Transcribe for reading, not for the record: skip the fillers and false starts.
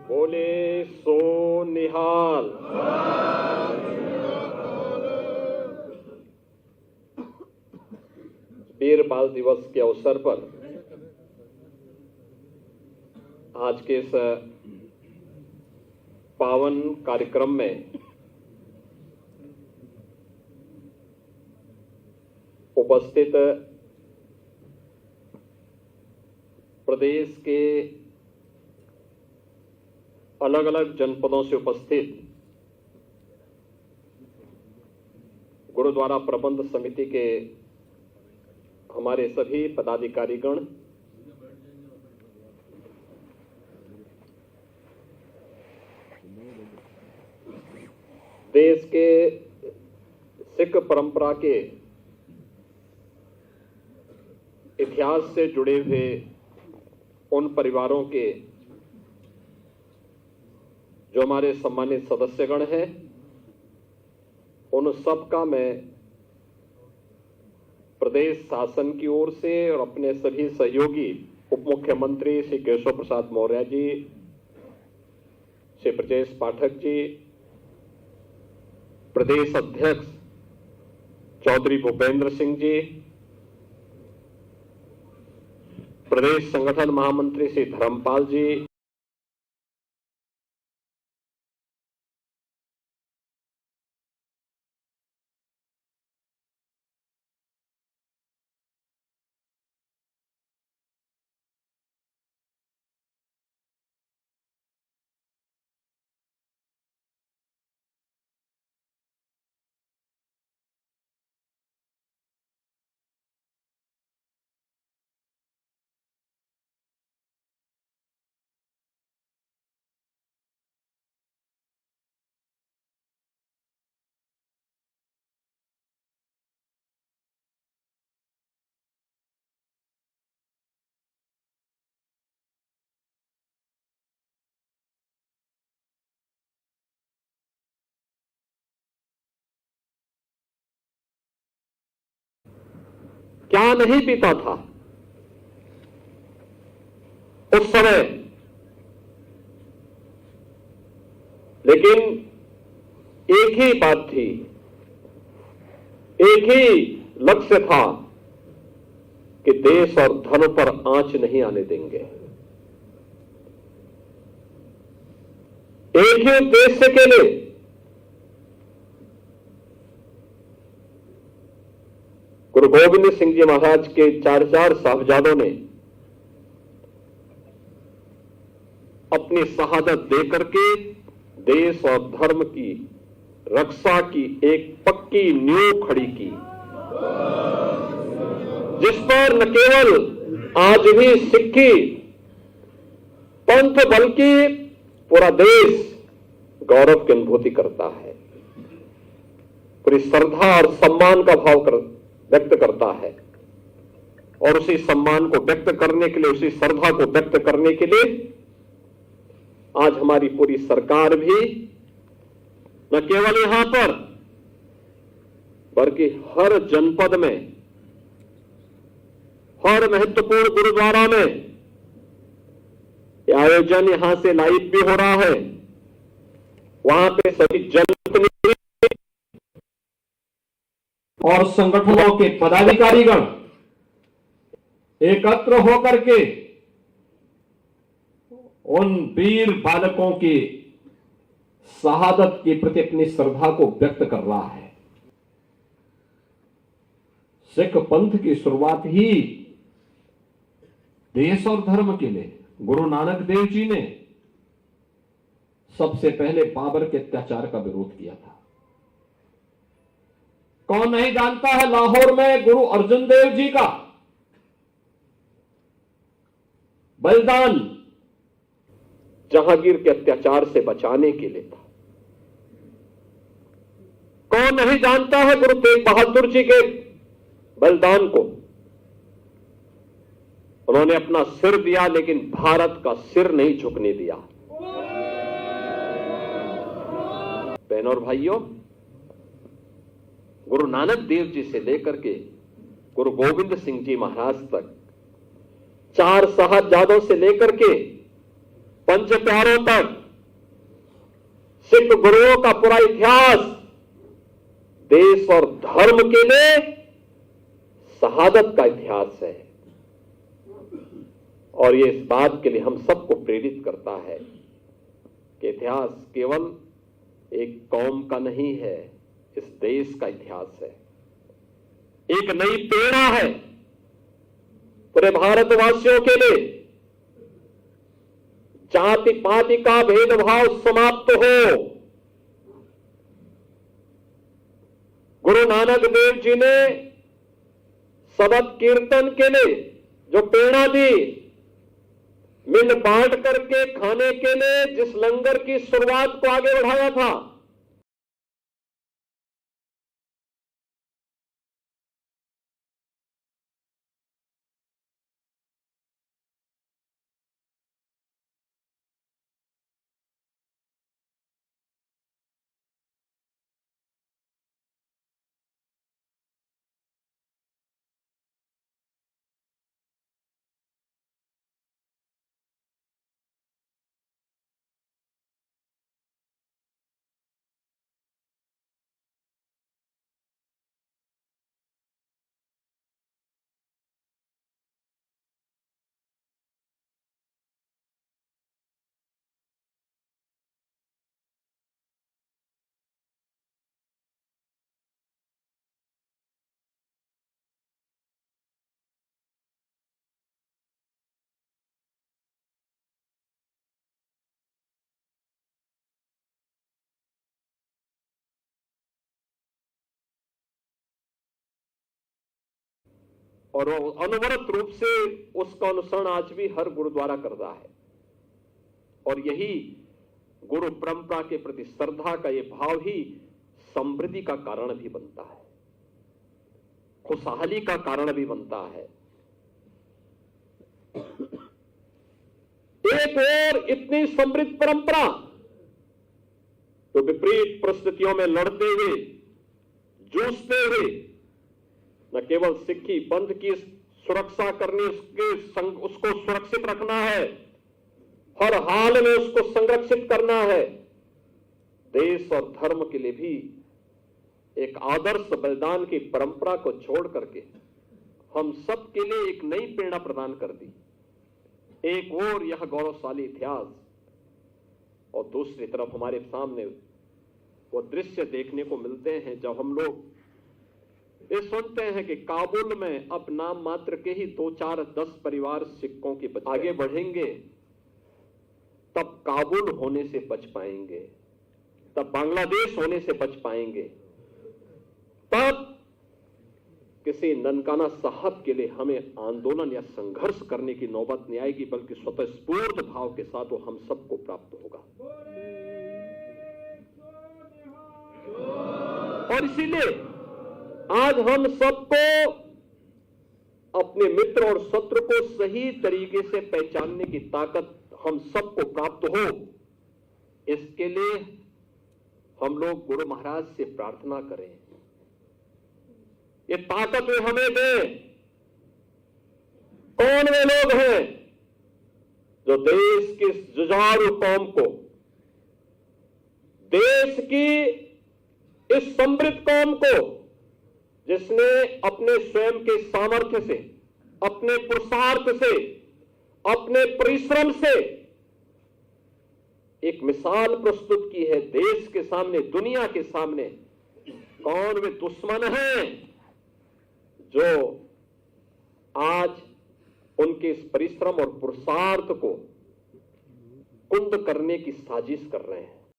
बोले सो निहाल। वीर बाल दिवस के अवसर पर आज के इस पावन कार्यक्रम में उपस्थित प्रदेश के अलग अलग जनपदों से उपस्थित गुरुद्वारा प्रबंध समिति के हमारे सभी पदाधिकारीगण, देश के सिख परंपरा के इतिहास से जुड़े हुए उन परिवारों के जो हमारे सम्मानित सदस्यगण हैं, उन सब का मैं प्रदेश शासन की ओर से और अपने सभी सहयोगी उप मुख्यमंत्री श्री केशव प्रसाद मौर्य जी, श्री ब्रजेश पाठक जी, प्रदेश अध्यक्ष चौधरी भूपेंद्र सिंह जी, प्रदेश संगठन महामंत्री श्री धर्मपाल जी, क्या नहीं पीता था उस समय, लेकिन एक ही बात थी, एक ही लक्ष्य था कि देश और धर्म पर आंच नहीं आने देंगे। एक ही उद्देश्य के लिए गुरु गोविंद सिंह जी महाराज के चार साहबजादों ने अपनी शहादत देकर के देश और धर्म की रक्षा की एक पक्की नींव खड़ी की, जिस पर न केवल आज भी सिक्खी पंथ बल्कि पूरा देश गौरव की अनुभूति करता है, पूरी श्रद्धा और सम्मान का भाव व्यक्त करता है। और उसी सम्मान को व्यक्त करने के लिए, उसी श्रद्धा को व्यक्त करने के लिए आज हमारी पूरी सरकार भी न केवल यहां पर बल्कि हर जनपद में, हर महत्वपूर्ण गुरुद्वारा में यह आयोजन यहां से लाइव भी हो रहा है। वहां पे सभी जनप्रतिनिधि और संगठनों के पदाधिकारीगण एकत्र होकर के उन वीर बालकों की शहादत के प्रति अपनी श्रद्धा को व्यक्त कर रहा है। सिख पंथ की शुरुआत ही देश और धर्म के लिए गुरु नानक देव जी ने सबसे पहले बाबर के अत्याचार का विरोध किया था। कौन नहीं जानता है लाहौर में गुरु अर्जुन देव जी का बलिदान जहांगीर के अत्याचार से बचाने के लिए था। कौन नहीं जानता है गुरु तेग बहादुर जी के बलिदान को। उन्होंने अपना सिर दिया लेकिन भारत का सिर नहीं झुकने दिया। बहनों और भाइयों, गुरु नानक देव जी से लेकर के गुरु गोविंद सिंह जी महाराज तक, चार साहबजादों से लेकर के पंच प्यारों तक सिख गुरुओं का पूरा इतिहास देश और धर्म के लिए शहादत का इतिहास है। और ये इस बात के लिए हम सबको प्रेरित करता है कि इतिहास केवल एक कौम का नहीं है, इस देश का इतिहास है। एक नई प्रेरणा है पूरे भारतवासियों के लिए। जाति पाति का भेदभाव समाप्त हो। गुरु नानक देव जी ने शबद कीर्तन के लिए जो प्रेरणा दी, मिल बांट करके खाने के लिए जिस लंगर की शुरुआत को आगे बढ़ाया था, और अनवरत रूप से उसका अनुसरण आज भी हर गुरुद्वारा कर रहा है। और यही गुरु परंपरा के प्रति श्रद्धा का ये भाव ही समृद्धि का कारण भी बनता है, खुशहाली का कारण भी बनता है। एक और इतनी समृद्ध परंपरा तो विपरीत परिस्थितियों में लड़ते हुए, जूझते हुए न केवल सिक्खी पंथ की सुरक्षा करनी, उसको सुरक्षित रखना है, हर हाल में उसको संरक्षित करना है, देश और धर्म के लिए भी एक आदर्श बलिदान की परंपरा को छोड़ करके हम सब के लिए एक नई प्रेरणा प्रदान कर दी। एक और यह गौरवशाली इतिहास और दूसरी तरफ हमारे सामने वो दृश्य देखने को मिलते हैं जब हम लोग ये सुनते हैं कि काबुल में अब नाम मात्र के ही 2-4-10 परिवार सिखों के आगे बढ़ेंगे, तब काबुल होने से बच पाएंगे, तब बांग्लादेश होने से बच पाएंगे, तब किसी ननकाना साहब के लिए हमें आंदोलन या संघर्ष करने की नौबत नहीं आएगी, बल्कि स्वतःस्फूर्त भाव के साथ वो हम सबको प्राप्त होगा। और इसीलिए आज हम सबको अपने मित्र और शत्रु को सही तरीके से पहचानने की ताकत हम सबको प्राप्त हो, इसके लिए हम लोग गुरु महाराज से प्रार्थना करें, ये ताकत वे हमें दें। कौन वे लोग हैं जो देश की जुझारू कौम को, देश की इस समृद्ध कौम को, जिसने अपने स्वयं के सामर्थ्य से, अपने पुरुषार्थ से, अपने परिश्रम से एक मिसाल प्रस्तुत की है देश के सामने, दुनिया के सामने, कौन वे दुश्मन हैं जो आज उनके इस परिश्रम और पुरुषार्थ को कुंद करने की साजिश कर रहे हैं।